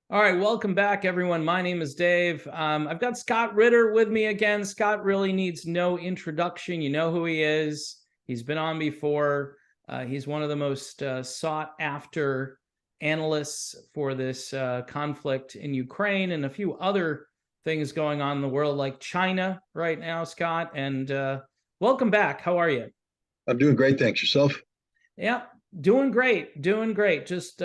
All right, welcome back, everyone. My name is Dave. I've got Scott Ritter with me again. Scott really needs no introduction. You know who he is. He's been on before. He's one of the most sought after analysts for this conflict in Ukraine and a few other things going on in the world, like China right now, Scott. And welcome back. How are you? I'm doing great, thanks. Yourself? Yeah, doing great, doing great. Just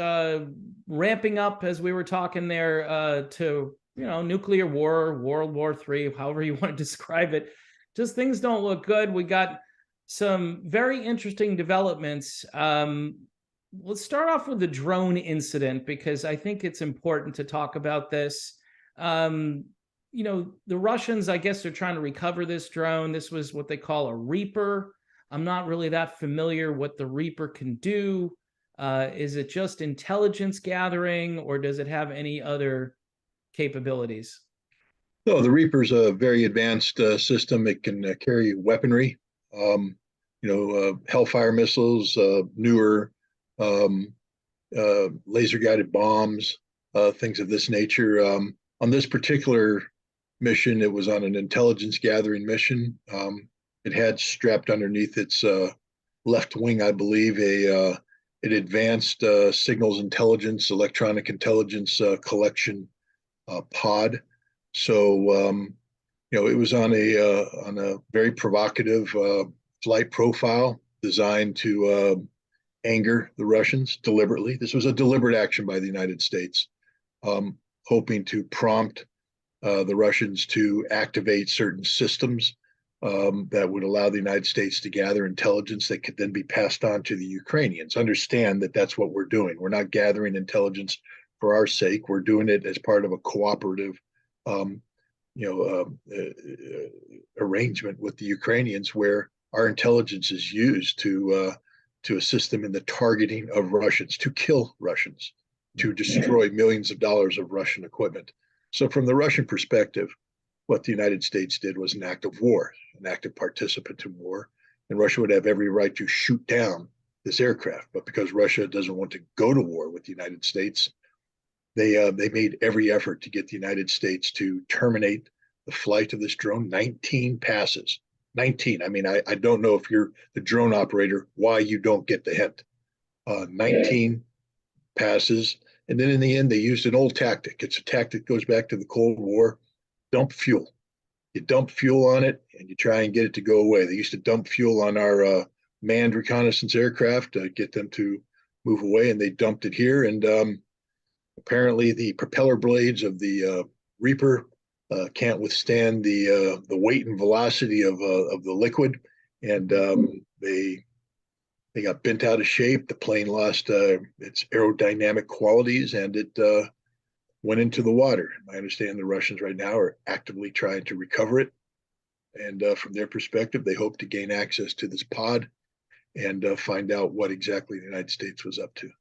ramping up as we were talking there to nuclear war, World War III, however you want to describe it. Just things don't look good. We got some very interesting developments. Let's start off with the drone incident because I think it's important to talk about this. Um, the Russians, I guess, they're trying to recover this drone. This was what they call a Reaper. I'm not really that familiar what the Reaper can do. Is it just intelligence gathering, or does it have any other capabilities? No, the Reaper's a very advanced system. It can carry weaponry, Hellfire missiles, newer um, laser guided bombs, things of this nature. On this particular mission, it was on an intelligence gathering mission. It had strapped underneath its left wing, I believe, an advanced signals intelligence, electronic intelligence collection pod. So it was on a very provocative flight profile designed to anger the Russians deliberately. This was a deliberate action by the United States, hoping to prompt the Russians to activate certain systems that would allow the United States to gather intelligence that could then be passed on to the Ukrainians. Understand that that's what we're doing. We're not gathering intelligence for our sake. We're doing it as part of a cooperative, um, arrangement with the Ukrainians, where our intelligence is used to assist them in the targeting of Russians, to kill Russians, to destroy millions of dollars of Russian equipment. So, from the Russian perspective, what the United States did was an act of war, an active participant in war, and Russia would have every right to shoot down this aircraft. But because Russia doesn't want to go to war with the United States, they made every effort to get the United States to terminate the flight of this drone. 19 passes. 19. I mean, I don't know if you're the drone operator why you don't get the hint. 19 passes, and then in the end they used an old tactic. It's a tactic that goes back to the Cold War. Dump fuel. You dump fuel on it and you try and get it to go away. They used to dump fuel on our manned reconnaissance aircraft to get them to move away, and they dumped it here. And apparently, the propeller blades of the Reaper can't withstand the weight and velocity of the liquid, and they got bent out of shape. The plane lost its aerodynamic qualities, and it went into the water. I understand the Russians right now are actively trying to recover it. And from their perspective, they hope to gain access to this pod and find out what exactly the United States was up to.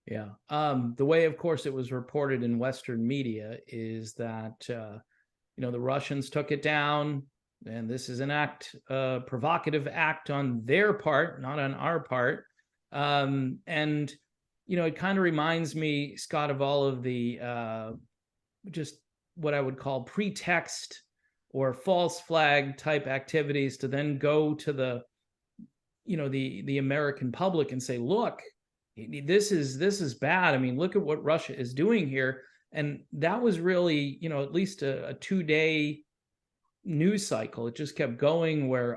Yeah. The way, of course, it was reported in Western media is that the Russians took it down, and this is an act, provocative act on their part, not on our part. And it kind of reminds me, Scott, of all of the just what I would call pretext or false flag type activities to then go to the American public and say, look, this is bad. I mean, look at what Russia is doing here. And that was really, at least a 2-day news cycle. It just kept going where,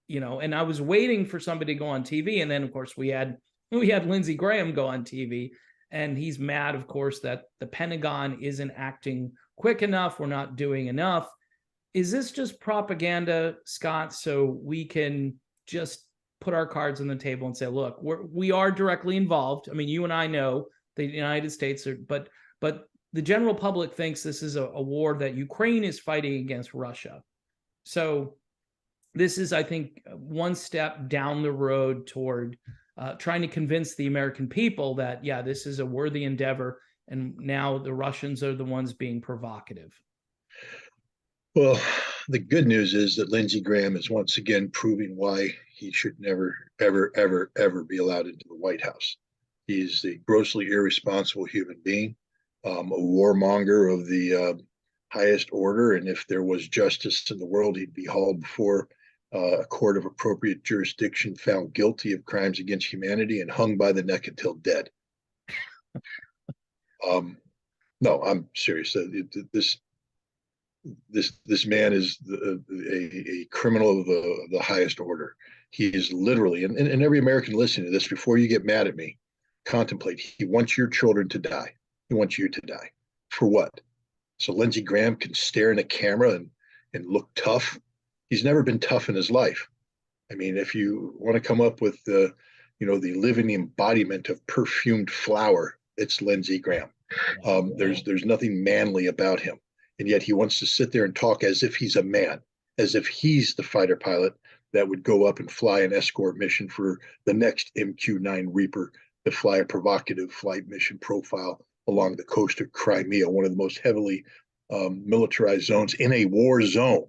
and I was waiting for somebody to go on TV. And then, of course, we had Lindsey Graham go on TV, and he's mad, of course, that the Pentagon isn't acting quick enough. We're not doing enough. Is this just propaganda, Scott, so we can just put our cards on the table and say, look, we are directly involved? I mean, you and I know the United States are, but the general public thinks this is a war that Ukraine is fighting against Russia. So this is, I think, one step down the road toward trying to convince the American people that, yeah, this is a worthy endeavor, and now the Russians are the ones being provocative. Well, the good news is that Lindsey Graham is once again proving why he should never, ever, ever, ever be allowed into the White House. He's a grossly irresponsible human being. a warmonger of the highest order. And if there was justice in the world, he'd be hauled before a court of appropriate jurisdiction, found guilty of crimes against humanity, and hung by the neck until dead. No, I'm serious. This man is a criminal of the highest order. He is literally, and every American listening to this, before you get mad at me, contemplate. He wants your children to die. He wants you to die. For what? So Lindsey Graham can stare in a camera and look tough. He's never been tough in his life. I mean, if you want to come up with the living embodiment of perfumed flower, it's Lindsey Graham. There's nothing manly about him. And yet he wants to sit there and talk as if he's a man, as if he's the fighter pilot that would go up and fly an escort mission for the next MQ-9 Reaper to fly a provocative flight mission profile along the coast of Crimea, one of the most heavily militarized zones in a war zone.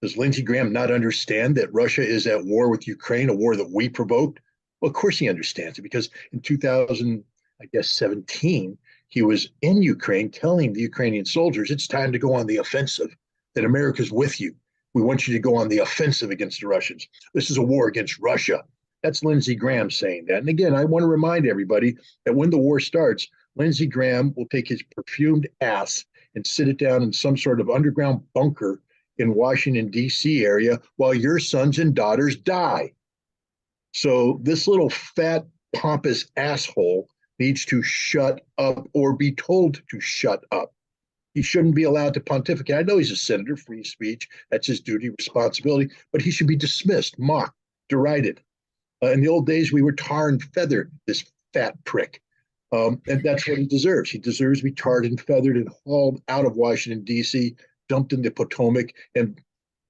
Does Lindsey Graham not understand that Russia is at war with Ukraine, a war that we provoked? Well, of course he understands it, because in 2017, he was in Ukraine telling the Ukrainian soldiers, it's time to go on the offensive, that America's with you. We want you to go on the offensive against the Russians. This is a war against Russia. That's Lindsey Graham saying that. And again, I want to remind everybody that when the war starts, Lindsey Graham will take his perfumed ass and sit it down in some sort of underground bunker in Washington, D.C. area while your sons and daughters die. So this little fat, pompous asshole needs to shut up or be told to shut up. He shouldn't be allowed to pontificate. I know he's a senator, free speech. That's his duty, responsibility, but he should be dismissed, mocked, derided. In the old days, we were tar and feathered this fat prick. And that's what he deserves. He deserves to be tarred and feathered and hauled out of Washington, D.C., dumped into Potomac, and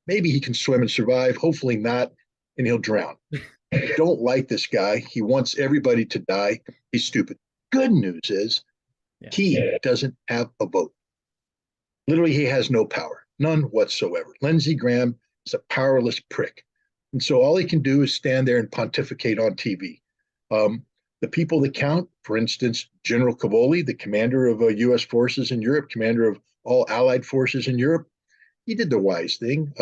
maybe he can swim and survive. Hopefully not, and he'll drown. I don't like this guy. He wants everybody to die. He's stupid. Good news is he doesn't have a vote. Literally, he has no power, none whatsoever. Lindsey Graham is a powerless prick. And so all he can do is stand there and pontificate on TV. The people that count, for instance, General Cavoli, the commander of U.S. forces in Europe, commander of all allied forces in Europe, he did the wise thing.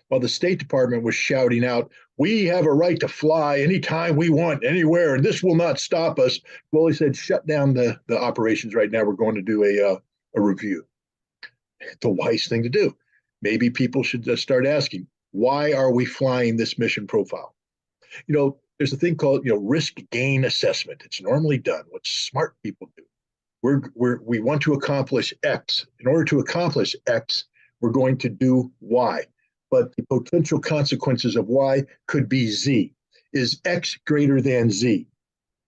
While the State Department was shouting out, we have a right to fly anytime we want, anywhere, and this will not stop us. Well, he said, shut down the operations right now. We're going to do a review. The wise thing to do. Maybe people should just start asking, why are we flying this mission profile? There's a thing called, risk gain assessment. It's normally done, what smart people do. We want to accomplish X. In order to accomplish X, we're going to do Y. But the potential consequences of Y could be Z. Is X greater than Z?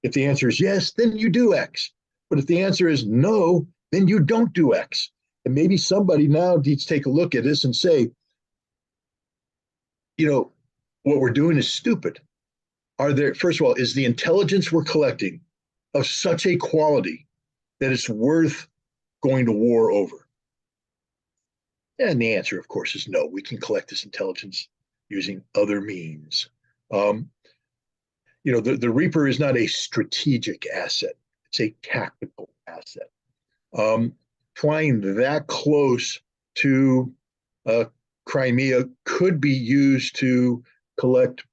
If the answer is yes, then you do X. But if the answer is no, then you don't do X. And maybe somebody now needs to take a look at this and say, what we're doing is stupid. First of all, is the intelligence we're collecting of such a quality that it's worth going to war over? And the answer, of course, is no. We can collect this intelligence using other means. The Reaper is not a strategic asset. It's a tactical asset. Flying that close to Crimea could be used to collect,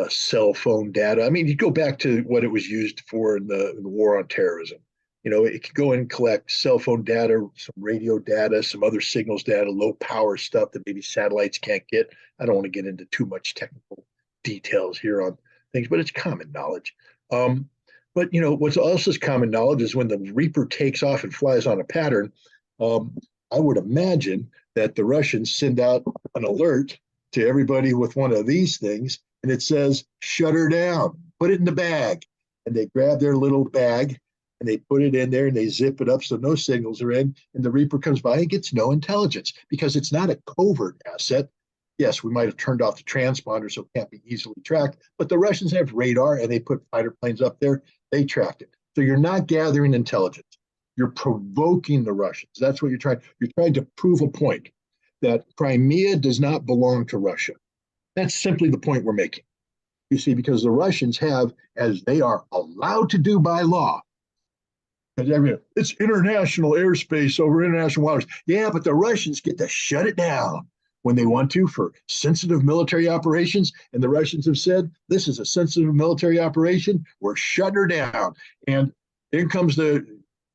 cell phone data. I mean, you go back to what it was used for in the war on terrorism. It could go and collect cell phone data, some radio data, some other signals data, low power stuff that maybe satellites can't get. I don't want to get into too much technical details here on things, but it's common knowledge. But what's also common knowledge is when the Reaper takes off and flies on a pattern, I would imagine that the Russians send out an alert to everybody with one of these things, and it says, shut her down, put it in the bag. And they grab their little bag and they put it in there and they zip it up so no signals are in, and the Reaper comes by and gets no intelligence because it's not a covert asset. Yes, we might have turned off the transponder so it can't be easily tracked, but the Russians have radar and they put fighter planes up there. They tracked it. So you're not gathering intelligence. You're provoking the Russians. That's what you're trying. You're trying to prove a point that Crimea does not belong to Russia. That's simply the point we're making. You see, because the Russians have, as they are allowed to do by law, It's international airspace over international waters. Yeah, but the Russians get to shut it down when they want to for sensitive military operations. And the Russians have said, this is a sensitive military operation. We're shutting her down. And in comes the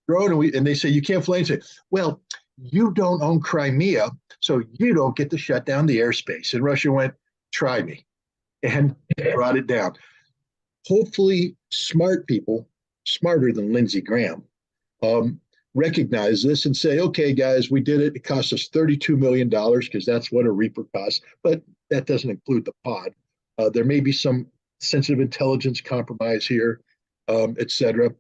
drone, and they say, you can't fly. And say, well, you don't own Crimea, so you don't get to shut down the airspace. And Russia went, try me, and brought it down. Hopefully, smart people, smarter than Lindsey Graham, recognize this and say, okay, guys, we did it. It cost us $32 million because that's what a Reaper costs, but that doesn't include the pod. There may be some sensitive intelligence compromise here, et cetera.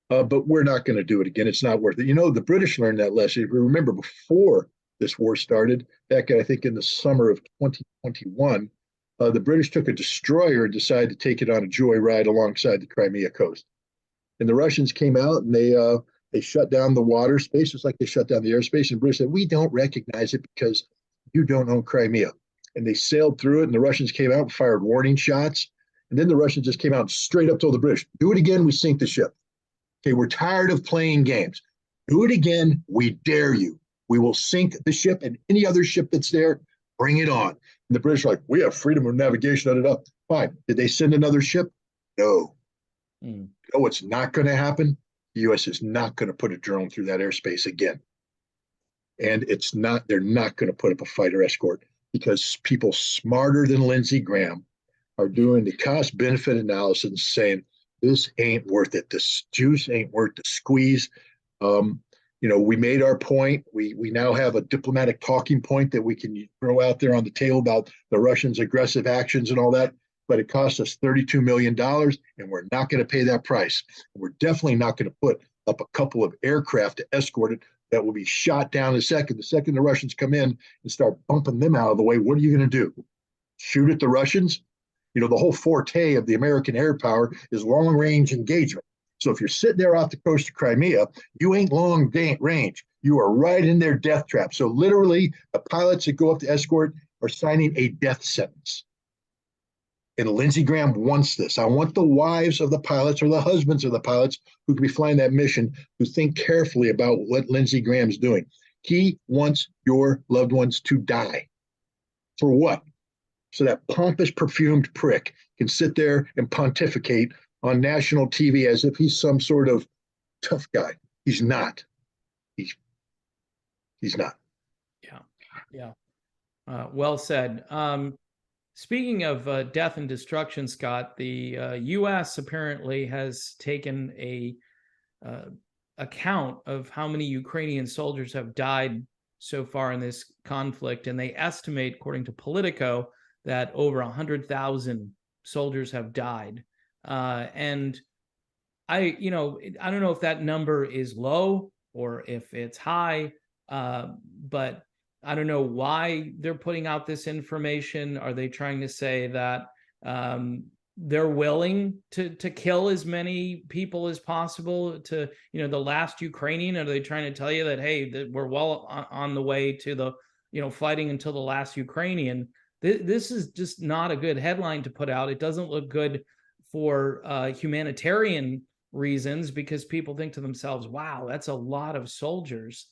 But we're not going to do it again. It's not worth it. You know, the British learned that lesson. If you remember, before this war started, back, I think, in the summer of 2021, the British took a destroyer and decided to take it on a joyride alongside the Crimea coast. And the Russians came out and they shut down the water space, just like they shut down the airspace. And the British said, we don't recognize it because you don't own Crimea. And they sailed through it, and the Russians came out and fired warning shots. And then the Russians just came out and straight up told the British, do it again, we sink the ship. Okay, we're tired of playing games. Do it again, we dare you. We will sink the ship, and any other ship that's there, bring it on. And the British are like, we have freedom of navigation. Fine. Did they send another ship? No. You know what's not going to happen? The U.S. is not going to put a drone through that airspace again. And they're not going to put up a fighter escort because people smarter than Lindsey Graham are doing the cost benefit analysis and saying, this ain't worth it. This juice ain't worth the squeeze. We made our point. We now have a diplomatic talking point that we can throw out there on the table about the Russians' aggressive actions and all that. But it cost us $32 million, and we're not going to pay that price. We're definitely not going to put up a couple of aircraft to escort it that will be shot down in a second. The second the Russians come in and start bumping them out of the way, what are you going to do? Shoot at the Russians? You know, the whole forte of the American air power is long-range engagement. So if you're sitting there off the coast of Crimea, you ain't long range. You are right in their death trap. So literally, the pilots that go up to escort are signing a death sentence. And Lindsey Graham wants this. I want the wives of the pilots or the husbands of the pilots who could be flying that mission to think carefully about what Lindsey Graham's doing. He wants your loved ones to die. For what? So that pompous, perfumed prick can sit there and pontificate on national TV as if he's some sort of tough guy. He's not. He's not. Yeah. Well said. Speaking of death and destruction, Scott, the U.S. apparently has taken a account of how many Ukrainian soldiers have died so far in this conflict, and they estimate, according to Politico, that over 100,000 soldiers have died. And I don't know if that number is low or if it's high, but I don't know why they're putting out this information. Are they trying to say that they're willing to kill as many people as possible to, the last Ukrainian? Are they trying to tell you that, hey, that we're well on the way to the, fighting until the last Ukrainian? This is just not a good headline to put out. It doesn't look good for humanitarian reasons, because people think to themselves, wow, that's a lot of soldiers.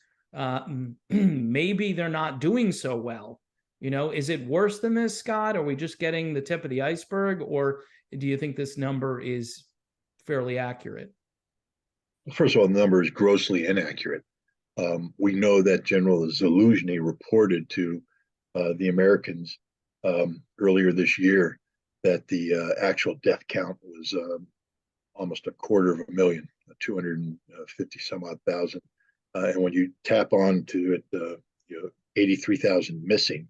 Maybe they're not doing so well. Is it worse than this, Scott? Are we just getting the tip of the iceberg, or do you think this number is fairly accurate? First of all, the number is grossly inaccurate. We know that General Zaluzhny reported to the Americans earlier this year that the actual death count was almost 250,000, 250 some odd thousand. And when you tap on to it, 83,000 missing,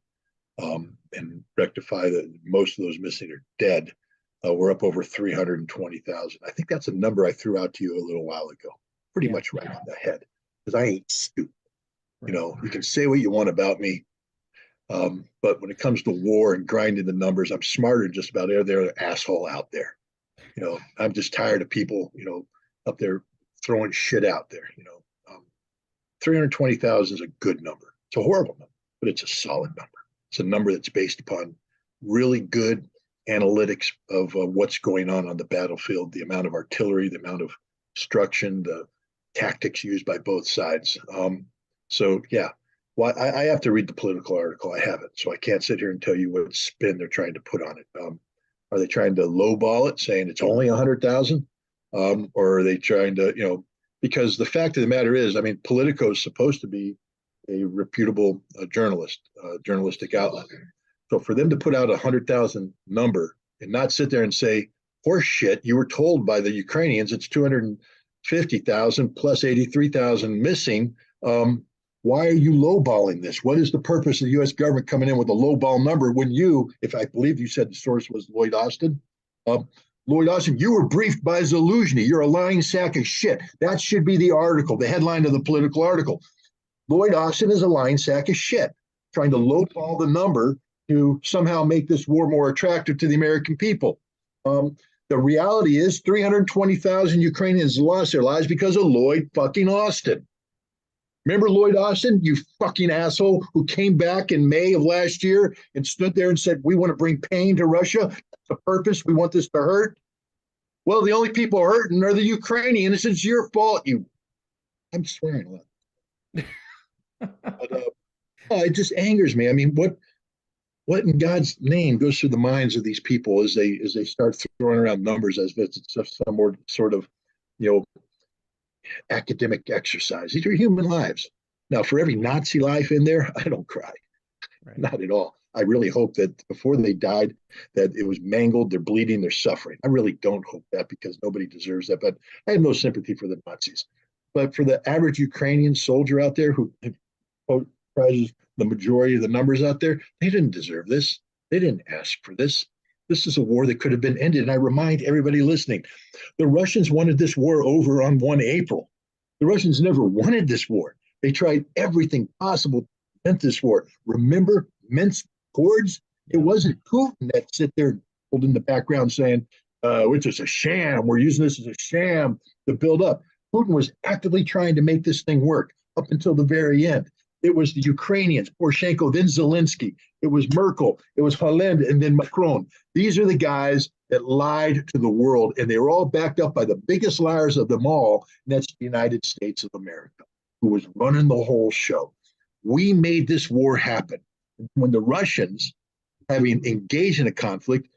and rectify that most of those missing are dead, we're up over 320,000. I think that's a number I threw out to you a little while ago. Pretty much right on the head, because I ain't stupid. Right. You can say what you want about me, but when it comes to war and grinding the numbers, I'm smarter than just about every other asshole out there. I'm just tired of people, up there throwing shit out there. 320,000 is a good number. It's a horrible number, but it's a solid number. It's a number that's based upon really good analytics of what's going on the battlefield, the amount of artillery, the amount of destruction, the tactics used by both sides. So yeah, well, I have to read the political article. I haven't, so I can't sit here and tell you what spin they're trying to put on it. Are they trying to lowball it, saying it's only 100,000, or are they trying to, because the fact of the matter is, I mean, Politico is supposed to be a reputable journalistic outlet. So for them to put out 100,000 number and not sit there and say, horse shit, you were told by the Ukrainians it's 250,000 plus 83,000 missing. Why are you lowballing this? What is the purpose of the U.S. government coming in with a lowball number when you, if I believe you said the source was Lloyd Austin, Lloyd Austin, you were briefed by Zaluzhny. You're a lying sack of shit. That should be the article, the headline of the political article. Lloyd Austin is a lying sack of shit, trying to lowball the number to somehow make this war more attractive to the American people. The reality is 320,000 Ukrainians lost their lives because of Lloyd fucking Austin. Remember Lloyd Austin, you fucking asshole, who came back in May of last year and stood there and said, we want to bring pain to Russia. That's the purpose. We want this to hurt. Well, the only people hurting are the Ukrainians. It's your fault. I'm swearing a lot. But it just angers me. I mean, what in God's name goes through the minds of these people as they start throwing around numbers as if it's some more sort of, academic exercise? These are human lives. Now, for every Nazi life in there, I don't cry. Right. Not at all. I really hope that before they died, that it was mangled, they're bleeding, they're suffering. I really don't hope that, because nobody deserves that. But I have no sympathy for the Nazis. But for the average Ukrainian soldier out there who comprises the majority of the numbers out there, they didn't deserve this. They didn't ask for this. This is a war that could have been ended. And I remind everybody listening, the Russians wanted this war over on 1 April. The Russians never wanted this war. They tried everything possible to prevent this war. Remember Minsk Accords? It wasn't Putin that sit there in the background saying, which is a sham. We're using this as a sham to build up. Putin was actively trying to make this thing work up until the very end. It was the Ukrainians, Poroshenko, then Zelensky. It was Merkel. It was Hollande, and then Macron. These are the guys that lied to the world, and they were all backed up by the biggest liars of them all, and that's the United States of America, who was running the whole show. We made this war happen. When the Russians, having engaged in a conflict,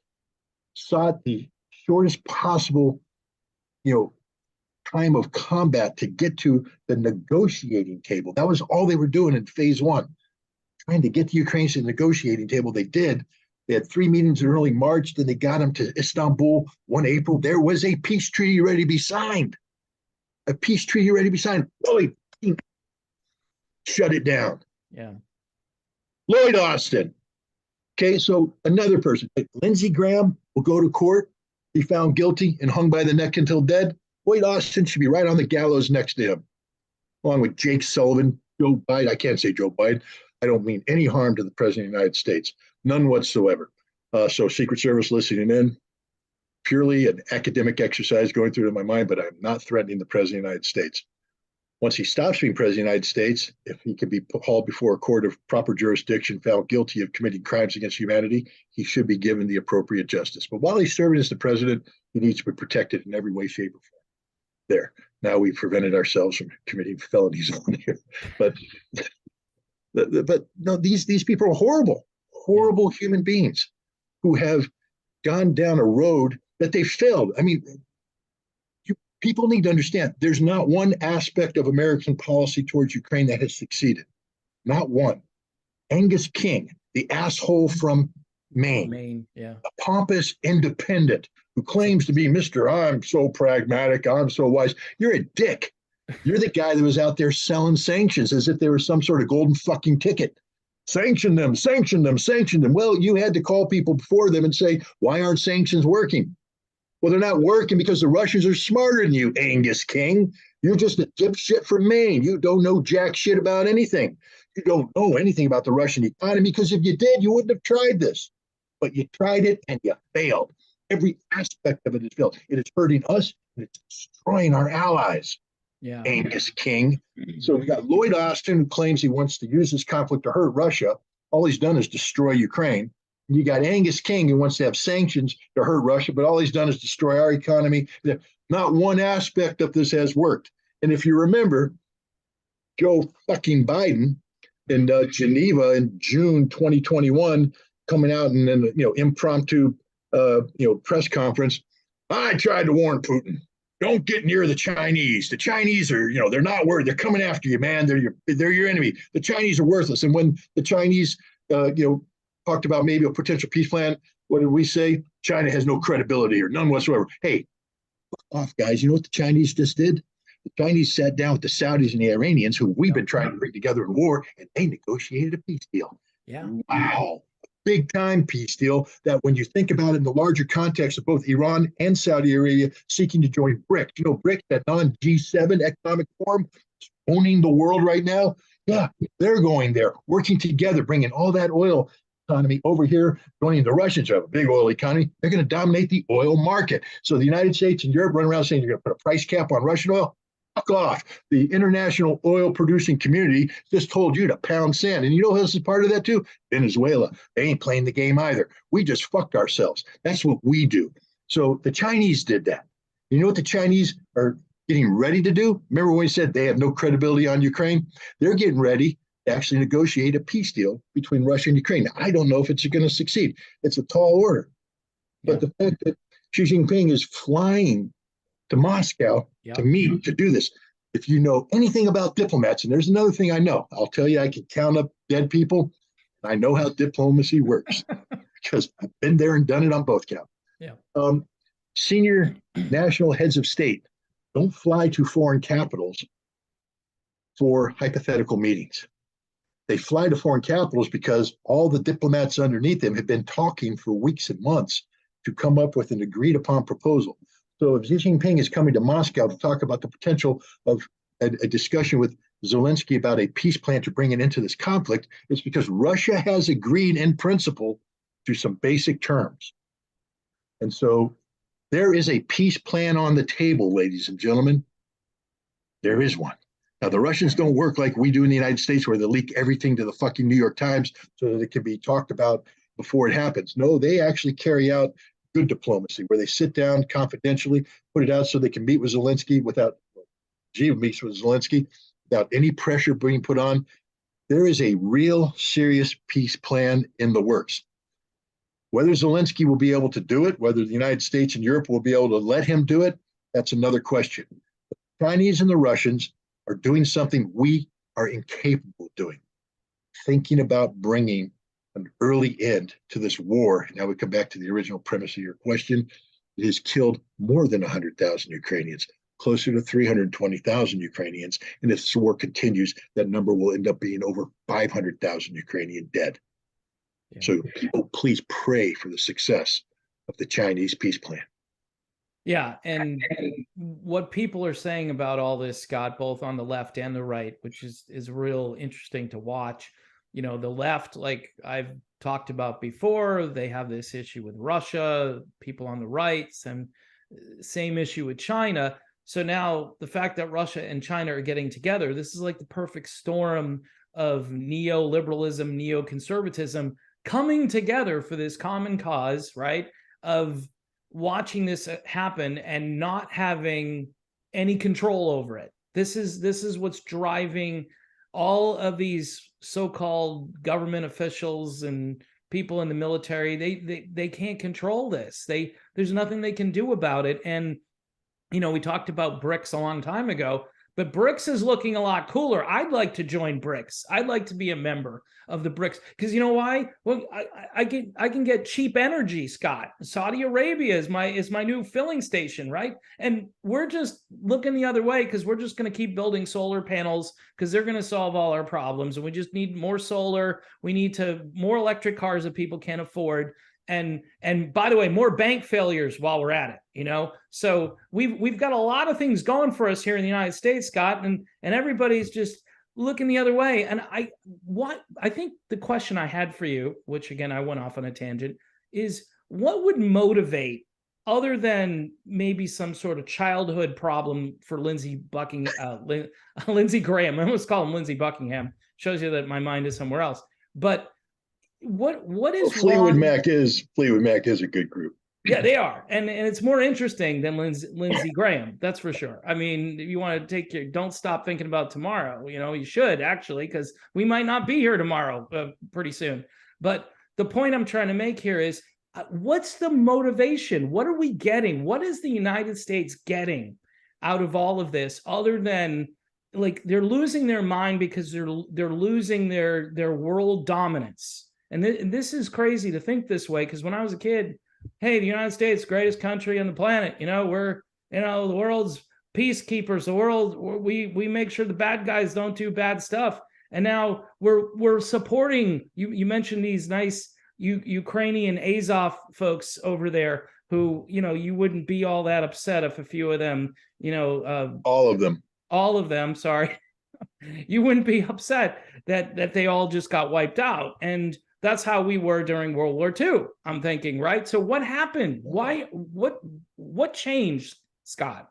sought the shortest possible, time of combat to get to the negotiating table. That was all they were doing in phase one, trying to get the Ukrainians to the negotiating table. They did. They had 3 meetings in early March. Then they got them to Istanbul 1 April. There was a peace treaty ready to be signed. A peace treaty ready to be signed. Really shut it down. Yeah. Lloyd Austin. Okay, so another person, Lindsey Graham, will go to court, be found guilty, and hung by the neck until dead. Lloyd Austin should be right on the gallows next to him, along with Jake Sullivan, Joe Biden. I can't say Joe Biden. I don't mean any harm to the President of the United States. None whatsoever. So Secret Service listening in, purely an academic exercise going through in my mind, but I'm not threatening the President of the United States. Once he stops being President of the United States, if he can be hauled before a court of proper jurisdiction, found guilty of committing crimes against humanity, he should be given the appropriate justice. But while he's serving as the president, he needs to be protected in every way, shape, or form. There. Now we've prevented ourselves from committing felonies on here. But no, these people are horrible human beings who have gone down a road that they failed. I mean, people need to understand there's not one aspect of American policy towards Ukraine that has succeeded. Not one. Angus King, the asshole from Maine, a pompous independent who claims to be Mr. I'm so pragmatic, I'm so wise. You're a dick. You're the guy that was out there selling sanctions as if they were some sort of golden fucking ticket. Sanction them, sanction them, sanction them. Well, you had to call people before them and say, why aren't sanctions working? Well, they're not working because the Russians are smarter than you, Angus King. You're just a dipshit from Maine. You don't know jack shit about anything. You don't know anything about the Russian economy, because if you did, you wouldn't have tried this. But you tried it and you failed. Every aspect of it has failed. It is hurting us and it's destroying our allies. Yeah, Angus King. So we got Lloyd Austin, who claims he wants to use this conflict to hurt Russia. All he's done is destroy Ukraine. And you got Angus King, who wants to have sanctions to hurt Russia, but all he's done is destroy our economy. Not one aspect of this has worked. And if you remember, Joe fucking Biden in Geneva in June 2021, coming out and then impromptu press conference. I tried to warn Putin, don't get near the Chinese. The Chinese are, they're not worth. They're coming after you, man. They're your enemy. The Chinese are worthless. And when the Chinese, talked about maybe a potential peace plan, what did we say? China has no credibility or none whatsoever. Hey, fuck off, guys. You know what the Chinese just did? The Chinese sat down with the Saudis and the Iranians, who we've been trying to bring together in war, and they negotiated a peace deal. Yeah. Wow. Big time peace deal that when you think about it in the larger context of both Iran and Saudi Arabia seeking to join BRICS, BRICS, that non-G7 economic forum, owning the world right now. Yeah, they're going there, working together, bringing all that oil economy over here, joining the Russians, who have a big oil economy. They're going to dominate the oil market. So the United States and Europe run around saying you're going to put a price cap on Russian oil. Fuck off. The international oil producing community just told you to pound sand. And you know who else is part of that too? Venezuela. They ain't playing the game either. We just fucked ourselves. That's what we do. So the Chinese did that. You know what the Chinese are getting ready to do? Remember when we said they have no credibility on Ukraine? They're getting ready to actually negotiate a peace deal between Russia and Ukraine. Now, I don't know if it's going to succeed. It's a tall order. But the fact that Xi Jinping is flying to Moscow to meet, to do this. If you know anything about diplomats, and there's another thing I know, I'll tell you, I can count up dead people. I know how diplomacy works because I've been there and done it on both counts. Yeah. Senior national heads of state don't fly to foreign capitals for hypothetical meetings. They fly to foreign capitals because all the diplomats underneath them have been talking for weeks and months to come up with an agreed upon proposal. So if Xi Jinping is coming to Moscow to talk about the potential of a discussion with Zelensky about a peace plan to bring it into this conflict, it's because Russia has agreed in principle to some basic terms. And so there is a peace plan on the table, ladies and gentlemen. There is one. Now, the Russians don't work like we do in the United States, where they leak everything to the fucking New York Times so that it can be talked about before it happens. No, they actually carry out good diplomacy, where they sit down confidentially, put it out so they can meet with Zelensky without, Xi meets with Zelensky without any pressure being put on. There is a real serious peace plan in the works. Whether Zelensky will be able to do it, whether the United States and Europe will be able to let him do it, that's another question. The Chinese and the Russians are doing something we are incapable of doing, thinking about bringing an early end to this war. Now we come back to the original premise of your question. It has killed more than 100,000 Ukrainians, closer to 320,000 Ukrainians. And if this war continues, that number will end up being over 500,000 Ukrainian dead. Yeah. So people, please pray for the success of the Chinese peace plan. Yeah, and what people are saying about all this, Scott, both on the left and the right, which is real interesting to watch. The left, like I've talked about before, they have this issue with Russia, people on the right, same issue with China. So now the fact that Russia and China are getting together, this is like the perfect storm of neoliberalism, neoconservatism coming together for this common cause, right? Of watching this happen and not having any control over it. This is what's driving all of these so-called government officials and people in the military. They can't control this. There's nothing they can do about it. And we talked about BRICS a long time ago, but BRICS is looking a lot cooler. I'd like to join BRICS. I'd like to be a member of the BRICS because you know why? Well, I can get cheap energy, Scott. Saudi Arabia is my new filling station, right? And we're just looking the other way because we're just going to keep building solar panels because they're going to solve all our problems. And we just need more solar. We need more electric cars that people can't afford. And by the way, more bank failures while we're at it, So we've got a lot of things going for us here in the United States, Scott, and everybody's just looking the other way. And I think the question I had for you, which again I went off on a tangent, is what would motivate, other than maybe some sort of childhood problem for Lindsey Graham? I almost call him Lindsey Buckingham. Shows you that my mind is somewhere else. But what is Fleetwood Mac is a good group. Yeah, they are. And it's more interesting than Lindsey Graham. That's for sure. I mean, you want to don't stop thinking about tomorrow. You should actually, because we might not be here tomorrow pretty soon. But the point I'm trying to make here is what's the motivation? What are we getting? What is the United States getting out of all of this other than like they're losing their mind because they're losing their world dominance? And this is crazy to think this way, because when I was a kid, hey, the United States, greatest country on the planet. We're, the world's peacekeepers. The world, we make sure the bad guys don't do bad stuff. And now we're supporting. You mentioned these nice Ukrainian Azov folks over there who, you wouldn't be all that upset if a few of them, all of them. Sorry, you wouldn't be upset that they all just got wiped out. And that's how we were during World War II, I'm thinking, right? So what happened? Why? What changed, Scott?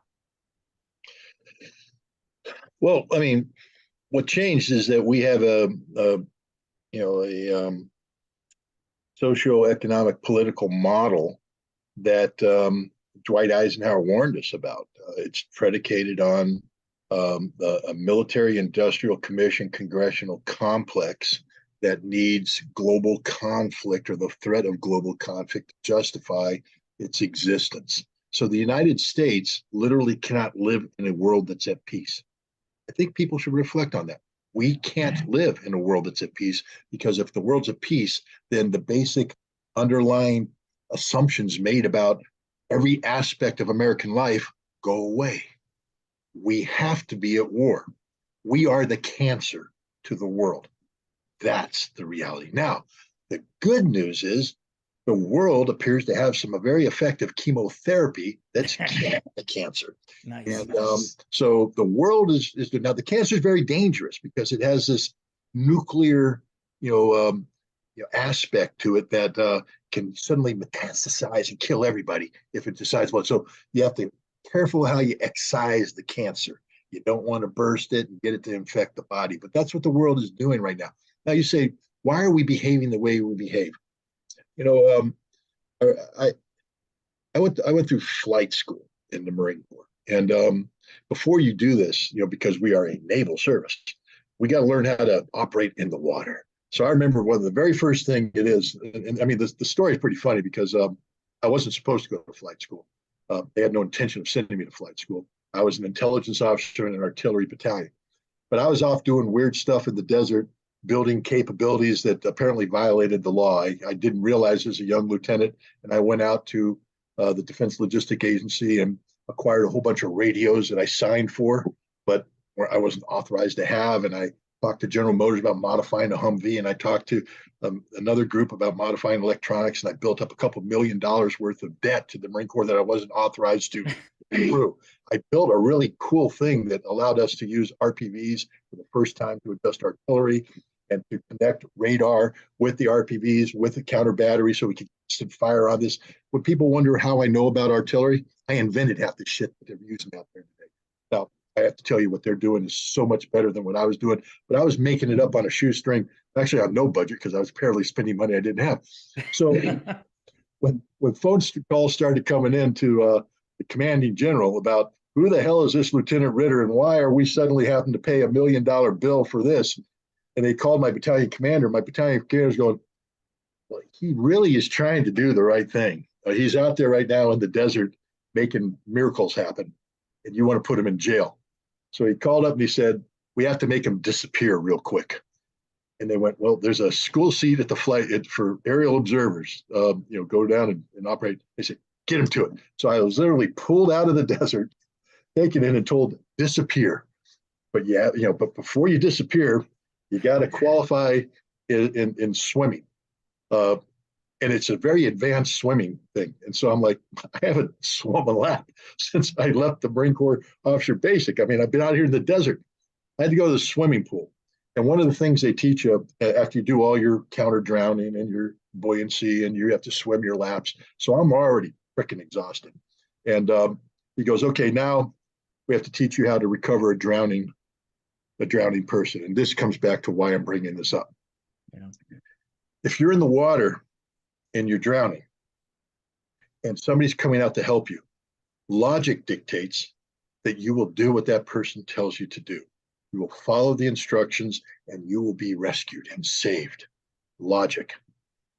Well, I mean, what changed is that we have a socioeconomic political model that Dwight Eisenhower warned us about. It's predicated on a military-industrial commission congressional complex that needs global conflict or the threat of global conflict to justify its existence. So the United States literally cannot live in a world that's at peace. I think people should reflect on that. We can't live in a world that's at peace, because if the world's at peace, then the basic underlying assumptions made about every aspect of American life go away. We have to be at war. We are the cancer to the world. That's the reality. Now, the good news is the world appears to have some very effective chemotherapy that's killing the cancer. Nice. And so the world is now, the cancer is very dangerous because it has this nuclear, aspect to it that can suddenly metastasize and kill everybody if it decides what. So you have to be careful how you excise the cancer. You don't want to burst it and get it to infect the body. But that's what the world is doing right now. Now you say, why are we behaving the way we behave? I went through flight school in the Marine Corps, and before you do this, because we are a naval service, we got to learn how to operate in the water. So I remember one of the very first thing it is, and I mean the story is pretty funny because I wasn't supposed to go to flight school. They had no intention of sending me to flight school. I was an intelligence officer in an artillery battalion, but I was off doing weird stuff in the desert, building capabilities that apparently violated the law. I didn't realize as a young lieutenant, and I went out to the Defense Logistic Agency and acquired a whole bunch of radios that I signed for, but where I wasn't authorized to have. And I talked to General Motors about modifying a Humvee, and I talked to another group about modifying electronics, and I built up a couple $1 million worth of debt to the Marine Corps that I wasn't authorized to through. I built a really cool thing that allowed us to use RPVs for the first time to adjust artillery and to connect radar with the RPVs with the counter battery so we could fire on this. When people wonder how I know about artillery, I invented half the shit that they're using out there today. Now, I have to tell you, what they're doing is so much better than what I was doing, but I was making it up on a shoestring, actually on no budget, because I was apparently spending money I didn't have. So when phone calls started coming in to the commanding general about who the hell is this Lieutenant Ritter and why are we suddenly having to pay $1 million bill for this? And they called my battalion commander. My battalion commander is going, well, he really is trying to do the right thing. He's out there right now in the desert making miracles happen, and you want to put him in jail. So he called up and he said, we have to make him disappear real quick. And they went, well, there's a school seat at the flight for aerial observers, go down and operate. They said, get him to it. So I was literally pulled out of the desert, taken in and told, disappear. But but before you disappear, you got to qualify in swimming. And it's a very advanced swimming thing. And so I'm like, I haven't swum a lap since I left the Marine Corps Officer Basic. I mean, I've been out here in the desert. I had to go to the swimming pool. And one of the things they teach you after you do all your counter drowning and your buoyancy and you have to swim your laps. So I'm already freaking exhausted. And he goes, okay, now we have to teach you how to recover a drowning person. And this comes back to why I'm bringing this up. Yeah. If you're in the water and you're drowning and somebody's coming out to help you, logic dictates that you will do what that person tells you to do. You will follow the instructions and you will be rescued and saved. Logic.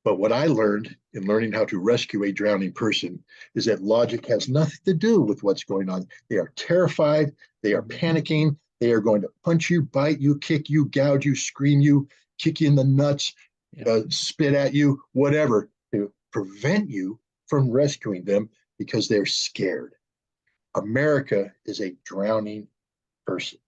But what I learned in learning how to rescue a drowning person is that logic has nothing to do with what's going on. They are terrified. They are panicking. They are going to punch you, bite you, kick you, gouge you, scream you, kick you in the nuts, spit at you, whatever, to prevent you from rescuing them because they're scared. America is a drowning person.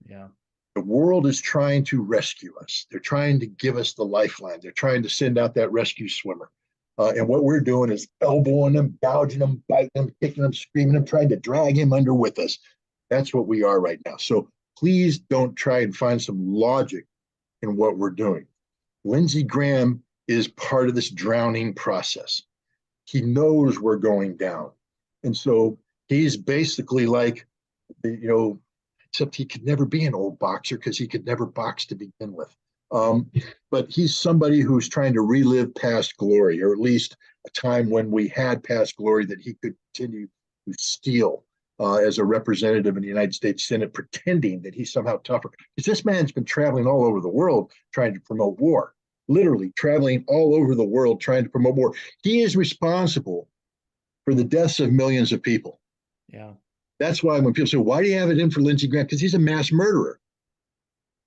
Yeah. The world is trying to rescue us. They're trying to give us the lifeline. They're trying to send out that rescue swimmer. And what we're doing is elbowing them, gouging them, biting them, kicking them, screaming them, trying to drag him under with us. That's what we are right now. So please don't try and find some logic in what we're doing. Lindsey Graham is part of this drowning process. He knows we're going down. And so he's basically like, except he could never be an old boxer because he could never box to begin with. But he's somebody who's trying to relive past glory, or at least a time when we had past glory that he could continue to steal as a representative in the United States Senate, pretending that he's somehow tougher. Because this man's been traveling all over the world trying to promote war, literally traveling all over the world trying to promote war. He is responsible for the deaths of millions of people. Yeah. That's why when people say, why do you have it in for Lindsey Graham? Because he's a mass murderer.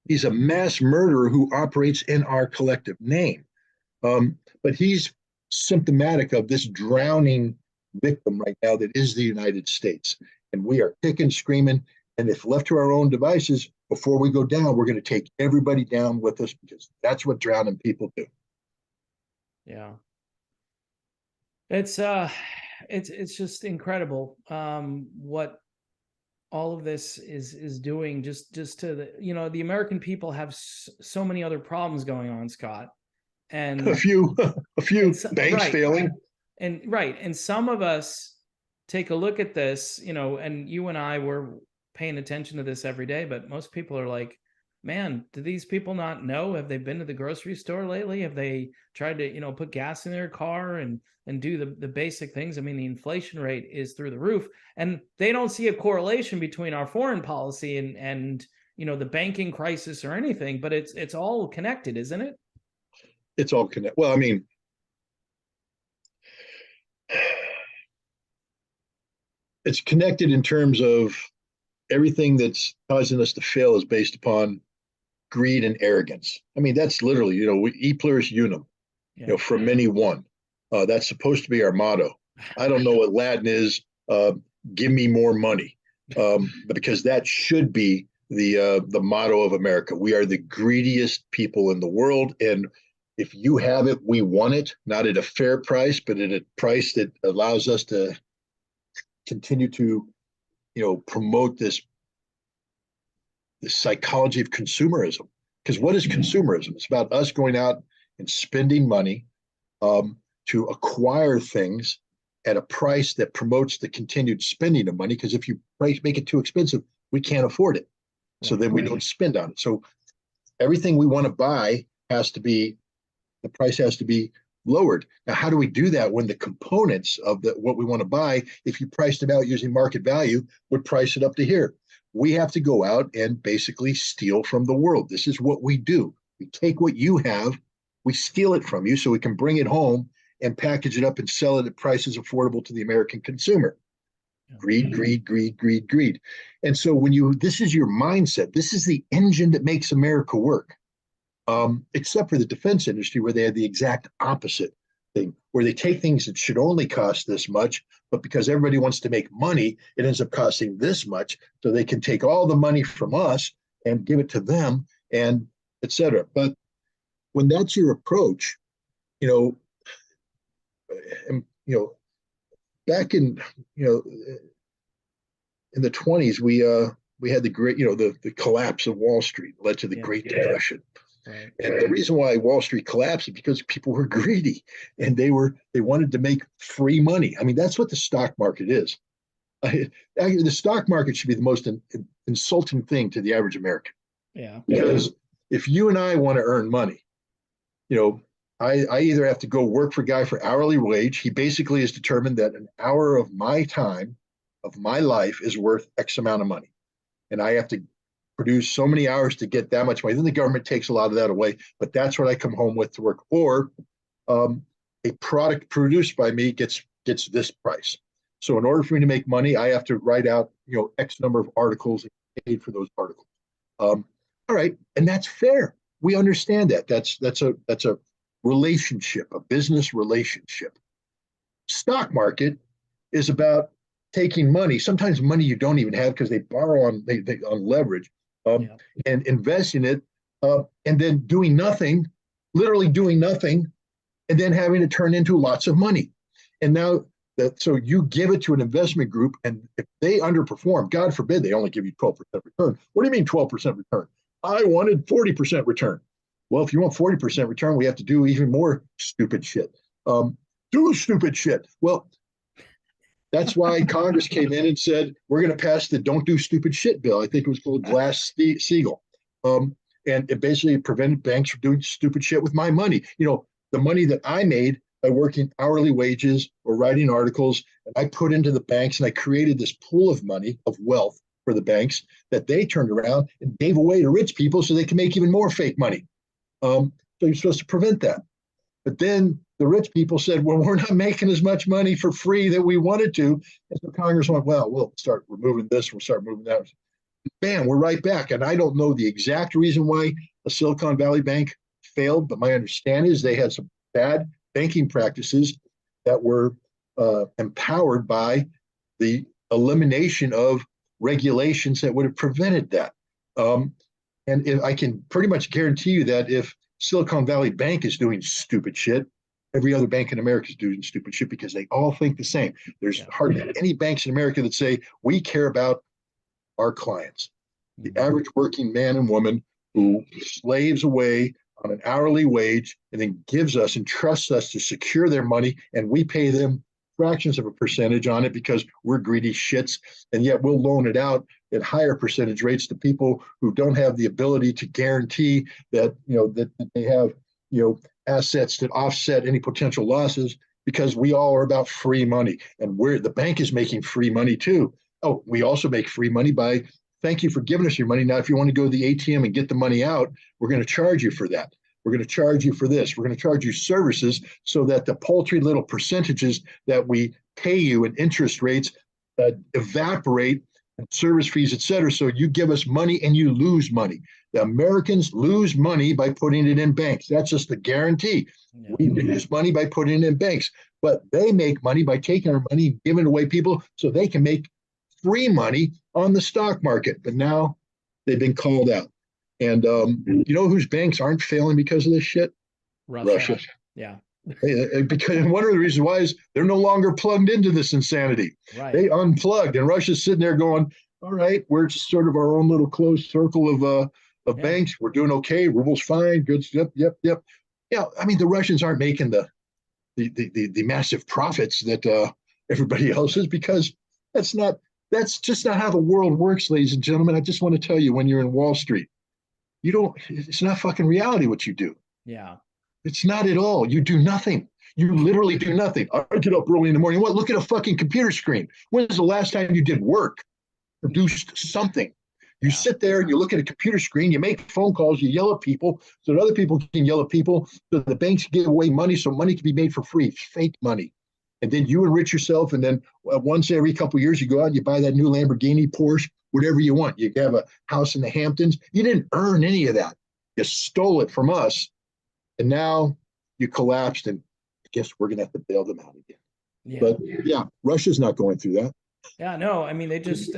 He's a mass murderer who operates in our collective name. But he's symptomatic of this drowning victim right now that is the United States. And we are kicking, screaming. And if left to our own devices, before we go down, we're going to take everybody down with us because that's what drowning people do. Yeah. It's just incredible what all of this is doing just to the American people have so many other problems going on, Scott, and a few banks right, failing, and some of us take a look at this, and you and I were paying attention to this every day, but most people are like, man, do these people not know? Have they been to the grocery store lately? Have they tried to, put gas in their car and do the basic things? I mean, the inflation rate is through the roof, and they don't see a correlation between our foreign policy and the banking crisis or anything, but it's all connected, isn't it? It's all connected. Well, I mean, it's connected in terms of everything that's causing us to fail is based upon greed and arrogance. I mean, that's literally, e pluribus unum, from many one. That's supposed to be our motto. I don't know what Latin is. Give me more money, but because that should be the motto of America. We are the greediest people in the world, and if you have it, we want it, not at a fair price, but at a price that allows us to continue to, promote this psychology of consumerism. Because what is consumerism? It's about us going out and spending money to acquire things at a price that promotes the continued spending of money. Because if you make it too expensive, we can't afford it. So then we don't spend on it. So everything we want to buy the price has to be lowered. Now, how do we do that when the components of what we want to buy, if you priced it out using market value, would price it up to here? We have to go out and basically steal from the world. This is what we do. We take what you have, we steal it from you so we can bring it home and package it up and sell it at prices affordable to the American consumer. Greed, greed, greed, greed, greed. And so this is your mindset. This is the engine that makes America work. Except for the defense industry, where they have the exact opposite thing, where they take things that should only cost this much, but because everybody wants to make money, it ends up costing this much, so they can take all the money from us and give it to them, and et cetera. But when that's your approach, back in the 20s, we had the great, the collapse of Wall Street led to the Great Depression. Right. And the reason why Wall Street collapsed is because people were greedy and they wanted to make free money. I mean, that's what the stock market is. The stock market should be the most insulting thing to the average American. Yeah. Because if you and I want to earn money, I either have to go work for a guy for hourly wage. He basically has determined that an hour of my time, of my life, is worth X amount of money. And I have to produce so many hours to get that much money. Then the government takes a lot of that away, but that's what I come home with to work. Or a product produced by me gets this price. So in order for me to make money, I have to write out, X number of articles and get paid for those articles. All right, and that's fair. We understand that. That's a relationship, a business relationship. Stock market is about taking money, sometimes money you don't even have because they borrow on leverage, and investing it, and then doing nothing, literally doing nothing, and then having it turn into lots of money. And now so you give it to an investment group, and if they underperform, God forbid they only give you 12% return. What do you mean 12% return? I wanted 40% return. Well, if you want 40% return, we have to do even more stupid shit. Do stupid shit. Well, that's why Congress came in and said, we're going to pass the Don't Do Stupid Shit bill. I think it was called Glass-Steagall. And it basically prevented banks from doing stupid shit with my money. The money that I made by working hourly wages or writing articles, and I put into the banks, and I created this pool of money, of wealth for the banks that they turned around and gave away to rich people so they can make even more fake money. So you're supposed to prevent that. But then the rich people said, well, we're not making as much money for free that we wanted to. And so Congress went, well, we'll start removing this, we'll start moving that. Bam, we're right back. And I don't know the exact reason why a Silicon Valley bank failed, but my understanding is they had some bad banking practices that were empowered by the elimination of regulations that would have prevented that. And I can pretty much guarantee you that if Silicon Valley Bank is doing stupid shit, every other bank in America is doing stupid shit because they all think the same. There's hardly any banks in America that say, we care about our clients. The average working man and woman who slaves away on an hourly wage and then gives us and trusts us to secure their money, and we pay them fractions of a percentage on it because we're greedy shits, and yet we'll loan it out at higher percentage rates to people who don't have the ability to guarantee that that they have assets that offset any potential losses, because we all are about free money, and the bank is making free money too. Oh, we also make free money by, thank you for giving us your money. Now, if you want to go to the ATM and get the money out, we're going to charge you for that. We're going to charge you for this. We're going to charge you services so that the paltry little percentages that we pay you in interest rates evaporate, and service fees, et cetera. So you give us money and you lose money. The Americans lose money by putting it in banks. That's just the guarantee. Yeah. We lose money by putting it in banks, but they make money by taking our money and giving it away people so they can make free money on the stock market. But now they've been called out. And you know whose banks aren't failing because of this shit? Russia. Yeah. Because one of the reasons why is they're no longer plugged into this insanity. Right. They unplugged, and Russia's sitting there going, all right, we're sort of our own little closed circle of banks. We're doing okay. Ruble's fine. Good. Yep. Yeah. I mean, the Russians aren't making the massive profits that everybody else is, because that's just not how the world works, ladies and gentlemen. I just want to tell you, when you're in Wall Street, it's not fucking reality what you do. Yeah. It's not at all. You do nothing. You literally do nothing. I get up early in the morning. What? Look at a fucking computer screen. When was the last time you did work, produced something? You sit there and you look at a computer screen, you make phone calls, you yell at people so that other people can yell at people, so the banks give away money so money can be made for free, fake money. And then you enrich yourself, and then once every couple of years you go out and you buy that new Lamborghini, Porsche, whatever you want. You have a house in the Hamptons. You didn't earn any of that. You stole it from us. And now you collapsed, and I guess we're going to have to bail them out again. Yeah. But yeah, Russia's not going through that. Yeah, no, I mean, they just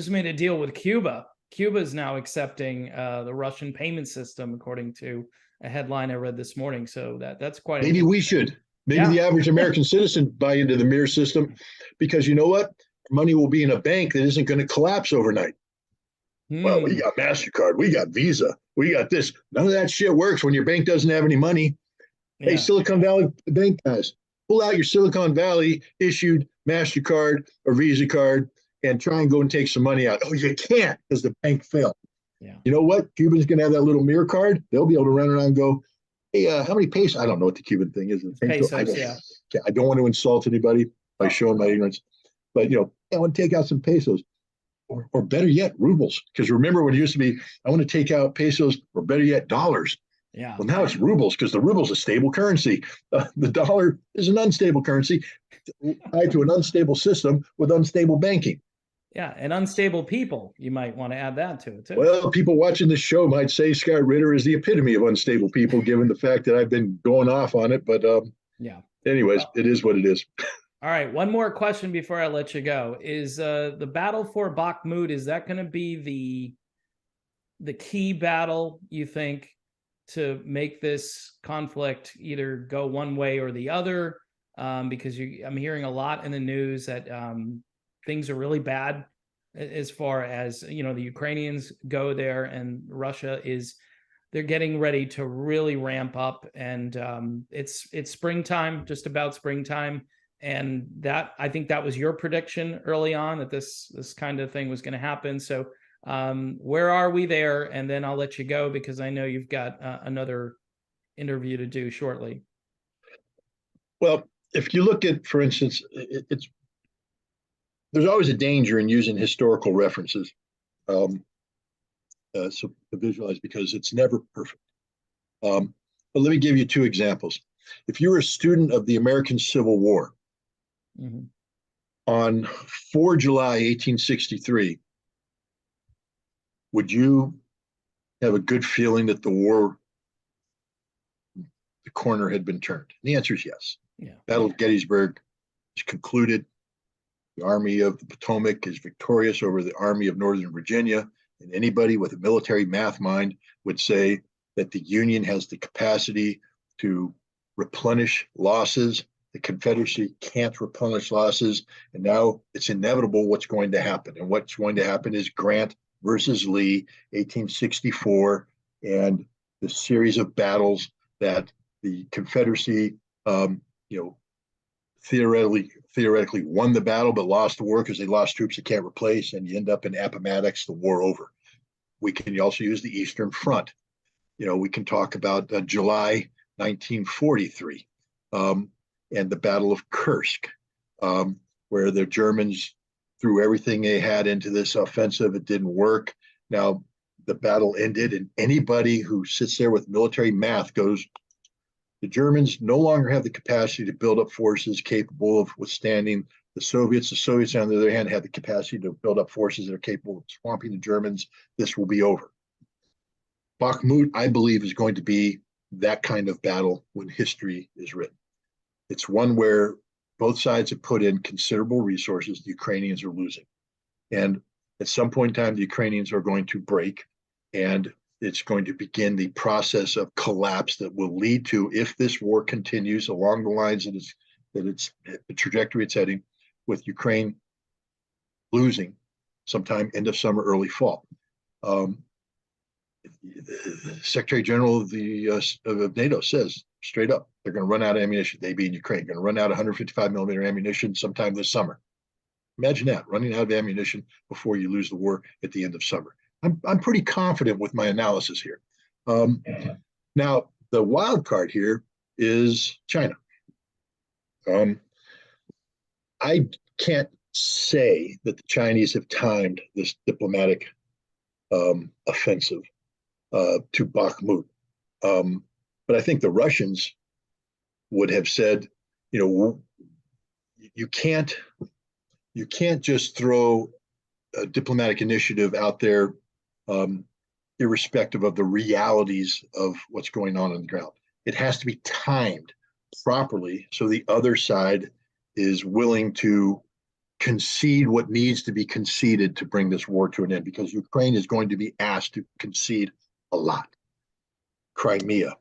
made a deal with Cuba. Cuba is now accepting the Russian payment system, according to a headline I read this morning. So that's quite. Maybe we should. Maybe the average American citizen buy into the mirror system, because you know what? Money will be in a bank that isn't going to collapse overnight. Well, we got MasterCard, we got Visa, we got this. None of that shit works when your bank doesn't have any money. Yeah. Hey, Silicon Valley Bank guys, pull out your Silicon Valley issued MasterCard or Visa card and try and go and take some money out. Oh, you can't, because the bank failed. Yeah. You know what? Cuba's going to have that little mirror card. They'll be able to run around and go, Hey, how many pesos? I don't know what the Cuban thing is. Pesos, yeah. I don't want to insult anybody by showing my ignorance, but I want to take out some pesos, or better yet, rubles. Because remember when it used to be, I want to take out pesos, or better yet, dollars. Yeah. Well, now it's rubles because the ruble is a stable currency. The dollar is an unstable currency tied to an unstable system with unstable banking. Yeah, and unstable people. You might want to add that to it too. Well, people watching this show might say Scott Ritter is the epitome of unstable people, given the fact that I've been going off on it. But yeah. anyways, it is what it is. All right, one more question before I let you go. Is the battle for Bakhmut, is that going to be the key battle, you think, to make this conflict either go one way or the other? Because I'm hearing a lot in the news that things are really bad as far as the Ukrainians go there, and Russia they're getting ready to really ramp up, and it's springtime, just about springtime, and that I think that was your prediction early on, that this kind of thing was going to happen. So where are we there? And then I'll let you go because I know you've got another interview to do shortly. Well, if you look at, for instance, there's always a danger in using historical references so to visualize, because it's never perfect. But let me give you two examples. If you were a student of the American Civil War, on 4 July 1863, would you have a good feeling that the corner had been turned? And the answer is yes. Yeah. Battle of Gettysburg is concluded. The Army of the Potomac is victorious over the Army of Northern Virginia. And anybody with a military math mind would say that the Union has the capacity to replenish losses. The Confederacy can't replenish losses. And now it's inevitable what's going to happen. And what's going to happen is Grant versus Lee, 1864, and the series of battles that the Confederacy, theoretically won the battle, but lost the war because they lost troops they can't replace, and you end up in Appomattox, the war over. We can also use the Eastern Front. We can talk about July 1943 and the Battle of Kursk, where the Germans threw everything they had into this offensive. It didn't work. Now the battle ended, and anybody who sits there with military math goes, the Germans no longer have the capacity to build up forces capable of withstanding the Soviets. The Soviets, on the other hand, have the capacity to build up forces that are capable of swamping the Germans. This will be over. Bakhmut, I believe, is going to be that kind of battle when history is written. It's one where both sides have put in considerable resources. The Ukrainians are losing. And at some point in time, the Ukrainians are going to break, and it's going to begin the process of collapse that will lead to, if this war continues along the lines that it's the trajectory it's heading, with Ukraine losing sometime end of summer, early fall. The Secretary General of NATO says straight up, they're going to run out of ammunition. They being Ukraine, going to run out of 155 millimeter ammunition sometime this summer. Imagine that, running out of ammunition before you lose the war at the end of summer. I'm pretty confident with my analysis here. Now, the wild card here is China. I can't say that the Chinese have timed this diplomatic offensive to Bakhmut. But I think the Russians would have said, you can't just throw a diplomatic initiative out there irrespective of the realities of what's going on the ground. It has to be timed properly so the other side is willing to concede what needs to be conceded to bring this war to an end, because Ukraine is going to be asked to concede a lot. Crimea,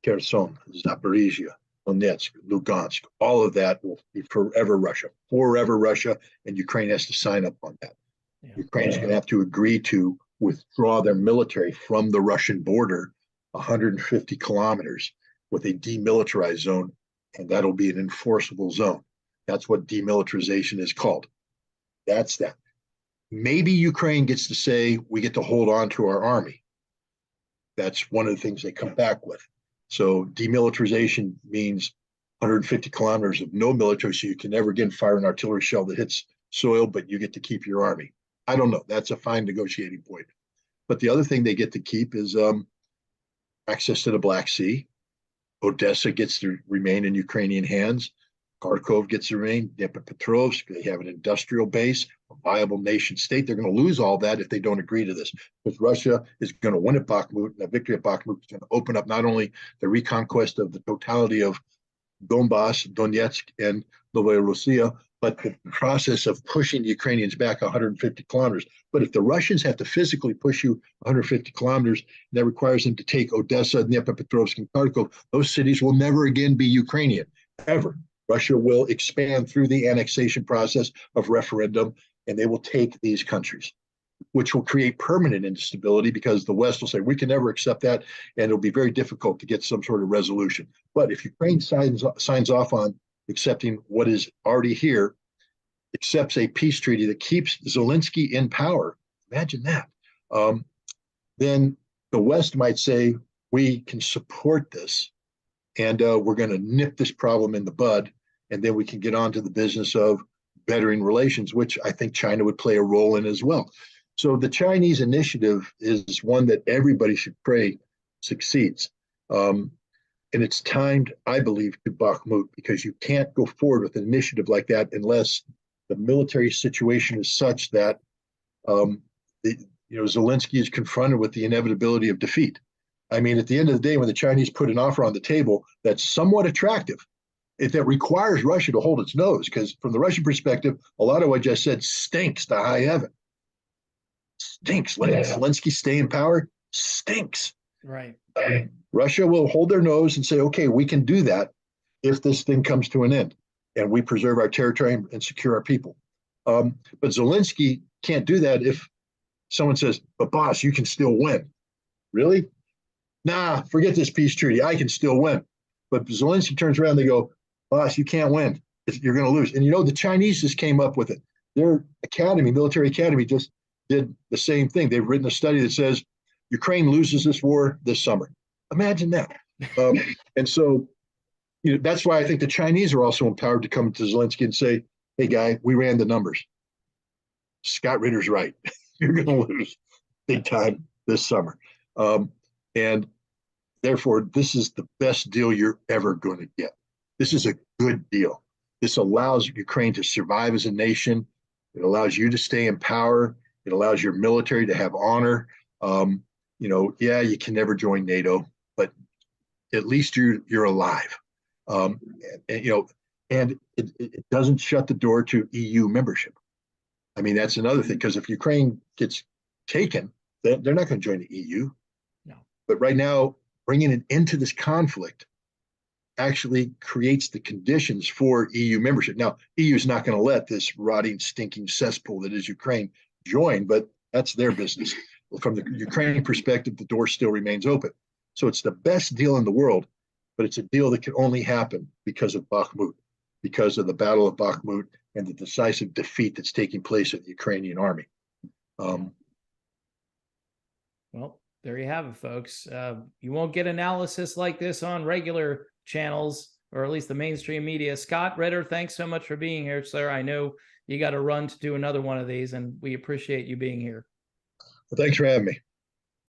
Kherson, Zaporizhia, Donetsk, Lugansk, all of that will be forever Russia, and Ukraine has to sign up on that. Yeah. Ukraine is going to have to agree to withdraw their military from the Russian border 150 kilometers with a demilitarized zone, and that'll be an enforceable zone. That's what demilitarization is called. That's that. Maybe Ukraine gets to say, we get to hold on to our army. That's one of the things they come back with. So demilitarization means 150 kilometers of no military, so you can never again fire an artillery shell that hits soil, but you get to keep your army. I don't know. That's a fine negotiating point. But the other thing they get to keep is access to the Black Sea. Odessa gets to remain in Ukrainian hands. Kharkov gets to remain. Dnipropetrovsk, they have an industrial base, a viable nation state. They're going to lose all that if they don't agree to this, because Russia is going to win at Bakhmut, and a victory at Bakhmut is going to open up not only the reconquest of the totality of Donbass, Donetsk, and Novaya Russia, but the process of pushing the Ukrainians back 150 kilometers. But if the Russians have to physically push you 150 kilometers, that requires them to take Odessa, Dnipropetrovsk, and Kharkov. Those cities will never again be Ukrainian, ever. Russia will expand through the annexation process of referendum, and they will take these countries, which will create permanent instability because the West will say, we can never accept that, and it'll be very difficult to get some sort of resolution. But if Ukraine signs off on accepting what is already here, accepts a peace treaty that keeps Zelensky in power, imagine that, then the West might say, we can support this, and we're going to nip this problem in the bud, and then we can get on to the business of bettering relations, which I think China would play a role in as well. So the Chinese initiative is one that everybody should pray succeeds. And it's timed, I believe, to Bakhmut, because you can't go forward with an initiative like that unless the military situation is such that Zelensky is confronted with the inevitability of defeat. I mean, at the end of the day, when the Chinese put an offer on the table that's somewhat attractive, that requires Russia to hold its nose, because from the Russian perspective, a lot of what I just said stinks to high heaven. Stinks. Letting Zelensky stay in power stinks. Right. Russia will hold their nose and say, okay, we can do that if this thing comes to an end and we preserve our territory and secure our people. But Zelensky can't do that if someone says, but boss, you can still win. Really? Nah, forget this peace treaty. I can still win. But Zelensky turns around and they go, boss, you can't win. You're going to lose. And the Chinese just came up with it. Their academy, military academy, just did the same thing. They've written a study that says Ukraine loses this war this summer. Imagine that. And so that's why I think the Chinese are also empowered to come to Zelensky and say, hey, guy, we ran the numbers. Scott Ritter's right. You're going to lose big time this summer. And therefore, this is the best deal you're ever going to get. This is a good deal. This allows Ukraine to survive as a nation. It allows you to stay in power. It allows your military to have honor. Yeah, you can never join NATO, but at least you're alive. And it doesn't shut the door to EU membership. I mean, that's another thing, because if Ukraine gets taken, they're not going to join the EU. No. But right now, bringing it into this conflict actually creates the conditions for EU membership. Now, EU is not going to let this rotting, stinking cesspool that is Ukraine join, but that's their business. From the Ukrainian perspective, the door still remains open. So it's the best deal in the world, but it's a deal that can only happen because of Bakhmut, because of the Battle of Bakhmut and the decisive defeat that's taking place in the Ukrainian army. Well, there you have it, folks. You won't get analysis like this on regular channels, or at least the mainstream media. Scott Ritter, thanks so much for being here, sir. I know you got to run to do another one of these, and we appreciate you being here. Well, thanks for having me.